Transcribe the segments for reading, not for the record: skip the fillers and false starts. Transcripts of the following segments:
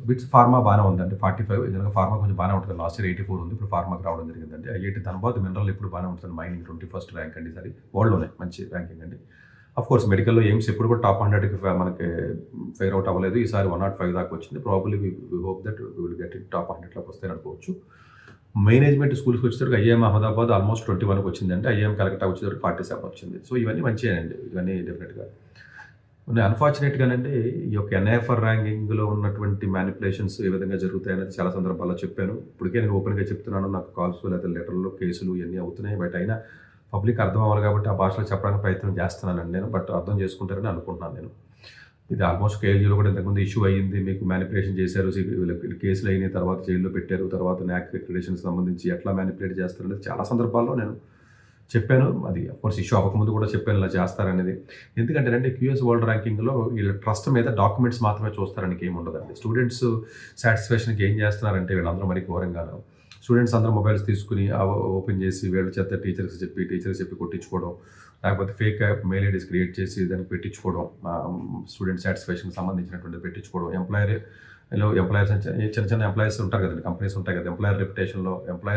Bits pharma బాగానే ఉందండి. 45 జనరల్‌గా ఫార్మా కొంచెం బాగానే ఉంటుంది. లాస్ట్ ఇయర్ 84 ఉంది. ఇప్పుడు ఫార్మాకి రావడం జరిగిందండి. ఐఐటీ ధనబాద్ మినరల్ ఎప్పుడు బాగానే ఉంటుంది. మైనింగ్ 21st ర్యాంక్ అండి ఈసారి. వరల్డ్‌లోనే మంచి ర్యాంకింగ్ అండి. ఆఫ్‌కోర్స్ మెడికల్‌లో ఎయిమ్స్ ఎప్పుడు కూడా టాప్ 100కి మనకి ఫెయిర్ అవుట్ అవ్వలేదు. ఈసారి 105 దాకా వచ్చింది. Probably we hope that we will get in top 100లోకి వస్తాయని అనుకోవచ్చు. మేనేజ్మెంట్ స్కూల్స్‌కి వచ్చేసరికి ఐఐఎం అహ్మదాబాద్ ఆల్మోస్ట్ 21కి వచ్చిందండి. ఐఐఎం కలకత్తా వచ్చేసరికి 47 వచ్చింది. సో ఇవన్నీ మంచియేనండి. ఇవన్నీ డెఫినిట్‌గా. అన్‌ఫార్చునేట్‌గానండి ఈ యొక్క ఎన్ఐఎఫ్ఆర్ ర్యాంకింగ్‌లో ఉన్నటువంటి మ్యానిపులేషన్స్ ఏ విధంగా జరుగుతాయనేది చాలా సందర్భాల్లో చెప్పాను. ఇప్పటికే నేను ఓపెన్‌గా చెప్తున్నాను. నాకు కాల్స్ లేకపోతే లెటర్‌లు, కేసులు ఇవన్నీ అవుతున్నాయి. బట్ అయినా పబ్లిక్ అర్థం అవ్వాలి కాబట్టి ఆ భాషలో చెప్పడానికి ప్రయత్నం చేస్తున్నానండి నేను. బట్ అర్థం చేసుకుంటారని అనుకుంటున్నాను నేను. ఇది ఆల్మోస్ట్ కేఎల్‌యూలో కూడా ఇంతకుముందు ఇష్యూ అయ్యింది. మీకు మ్యానిపులేషన్ చేశారు. కేసులు అయినాయి. తర్వాత జైల్లో పెట్టారు. తర్వాత న్యాక్ అక్రిడిటేషన్‌కి సంబంధించి ఎట్లా మ్యానిపులేట్ చేస్తారనేది చాలా సందర్భాల్లో నేను చెప్పాను. అది అఫ్‌కోర్స్ ఇష్యూ అవ్వకముందు కూడా చెప్పాను ఇలా చేస్తారనేది. ఎందుకంటేనండి క్యూఎస్ వరల్డ్ ర్యాంకింగ్‌లో వీళ్ళ ట్రస్ట్ మీద డాక్యుమెంట్స్ మాత్రమే చూస్తారని ఏమి ఉండదండి. స్టూడెంట్స్ సాటిస్ఫాక్షన్‌కి ఏం చేస్తున్నారంటే వీళ్ళందరూ మరీ ఘోరంగాను. స్టూడెంట్స్ అందరూ మొబైల్స్ తీసుకొని ఓపెన్ చేసి వీళ్ళ చేత టీచర్స్‌కి చెప్పి కొట్టించుకోవడం. లేకపోతే fake app mail IDs create చేసి దానికి పెట్టించుకోవడం. స్టూడెంట్ సాటిస్ఫాక్షన్‌కి సంబంధించినటువంటిది పెట్టించుకోవడం. ఎంప్లాయర్స్ చిన్న ఎంప్లాయర్స్ ఉంటారు కదండీ. కంపెనీస్ ఉంటాయి కదా. ఎంప్లాయర్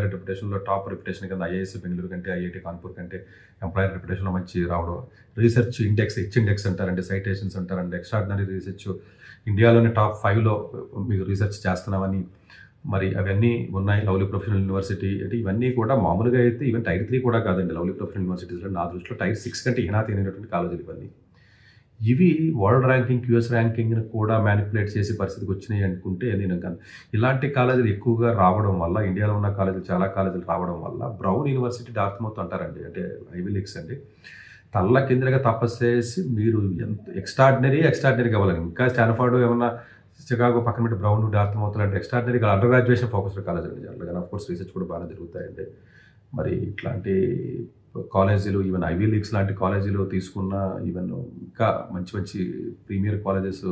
రెప్యుటేషన్‌లో టాప్ రెప్యుటేషన్ కింద ఐఐఎస్‌సి బెంగుళూరు కంటే, ఐఐటీ కాన్పూర్ కంటే ఎంప్లాయర్ రెప్యుటేషన్‌లో మంచి రావడం. రీసెర్చ్ ఇండెక్స్, ఇండెక్స్ అంటారండి. సైటేషన్స్ అంటారండి. ఎక్స్ట్రాడినరీ రీసెర్చ్ ఇండియాలోని టాప్ 5లో మీకు రీసెర్చ్ చేస్తున్నామని మరి అవన్నీ ఉన్నాయి. లవ్లీ ప్రొఫెషనల్ యూనివర్సిటీ అంటే ఇవన్నీ కూడా మామూలుగా అయితే ఈవెన్ టైర్ 3 కూడా కాదండి. లవ్లీ ప్రొఫెషనల్ యూనివర్సిటీస్‌లో నా దృష్టిలో టైర్ 6 కంటే హీనాతైనటువంటి కాలేజీలు ఇవన్నీ. ఇవి వరల్డ్ ర్యాంకింగ్, క్యూఎస్ ర్యాంకింగ్‌ని కూడా మ్యానిపులేట్ చేసే పరిస్థితికి వచ్చినాయి అనుకుంటే నేను ఇలాంటి కాలేజీలు ఎక్కువగా రావడం వల్ల, ఇండియాలో ఉన్న కాలేజీలు చాలా కాలేజీలు రావడం వల్ల బ్రౌన్ యూనివర్సిటీ డార్ట్మౌత్ అంటారండి. అంటే ఐవీ లీగ్స్ అండి. తల్ల కిందలుగా తపస్సు చేసి మీరు ఎంత ఎక్స్ట్రాడినరీగా అవ్వాలని. ఇంకా స్టాన్ఫోర్డ్ ఏమన్నా చికాగో పక్కన పెట్టి బ్రౌన్, డార్ట్మౌత్ లాంటి ఎక్స్ట్రాడినరీగా అండర్ గ్రాడ్యుయేషన్ ఫోకస్డ్ కాలేజ్ అండి జనరల్‌గా. ఆఫ్‌కోర్స్ రీసెర్చ్ కూడా బాగానే జరుగుతాయండి. మరి ఇట్లాంటి కాలేజీలు ఈవెన్ ఐవీ లీగ్స్ లాంటి కాలేజీలు తీసుకున్న ఈవెన్ ఇంకా మంచి ప్రీమియర్ కాలేజెస్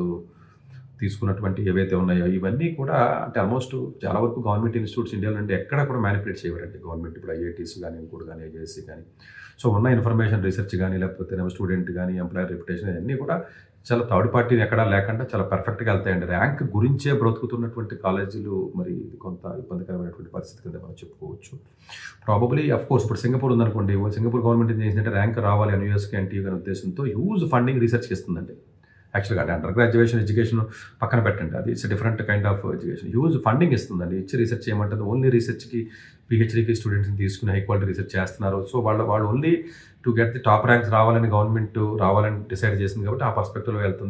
తీసుకున్నటువంటి ఏవైతే ఉన్నాయో ఇవన్నీ కూడా అంటే ఆల్మోస్ట్ చాలా వరకు గవర్నమెంట్ ఇన్స్టిట్యూట్స్ ఇండియాలో నుండి ఎక్కడ కూడా మ్యానిపులేట్ చేయవరండి గవర్నమెంట్. ఇప్పుడు ఐఐటీస్ కానీ, ఇంకోటి కానీ, ఐజేఎస్సీ కానీ. సో ఉన్న ఇన్ఫర్మేషన్ రీసెర్చ్ కానీ, లేకపోతే స్టూడెంట్ కానీ, ఎంప్లాయర్ రెప్యుటేషన్ ఇవన్నీ కూడా చాలా థర్డ్ పార్టీని ఎక్కడా లేకుండా చాలా పర్ఫెక్ట్‌గా వెళ్తాయండి. ర్యాంక్ గురించే బ్రతుకుతున్నటువంటి కాలేజీలు మరి కొంత ఇబ్బందికరమైనటువంటి పరిస్థితి కింద మనం చెప్పుకోవచ్చు. ప్రాబబ్లీ ఆఫ్‌కోర్స్ ఇప్పుడు సింగపూర్ ఉందనుకోండి. సింగపూర్ గవర్నమెంట్ ఏం చేసిందంటే ర్యాంక్ రావాలి యూఎస్‌కి, ఎన్టీయూకి అనే ఉద్దేశంతో హ్యూజ్ ఫండింగ్ రీసెర్చ్‌కి ఇస్తుందండి. యాక్చువల్‌గా అంటే అండర్ గ్రాడ్యుయేషన్ ఎడ్యుకేషన్ పక్కన పెట్టండి. అది it's different kind of education. Huge funding ఇస్తుందండి. ఇచ్చి రీసెర్చ్ చేయమంటుంది. ఓన్లీ రీసెర్చ్‌కి, పీహెచ్‌డీకి స్టూడెంట్స్‌ని తీసుకుని హై క్వాలిటీ రీసెర్చ్ చేస్తున్నారు. సో వాళ్ళు only to get the top ranks రావాలని గవర్నమెంట్ రావాలని డిసైడ్ చేసింది కాబట్టి ఆ పర్స్పెక్టివ్‌లో వెళ్తుంది.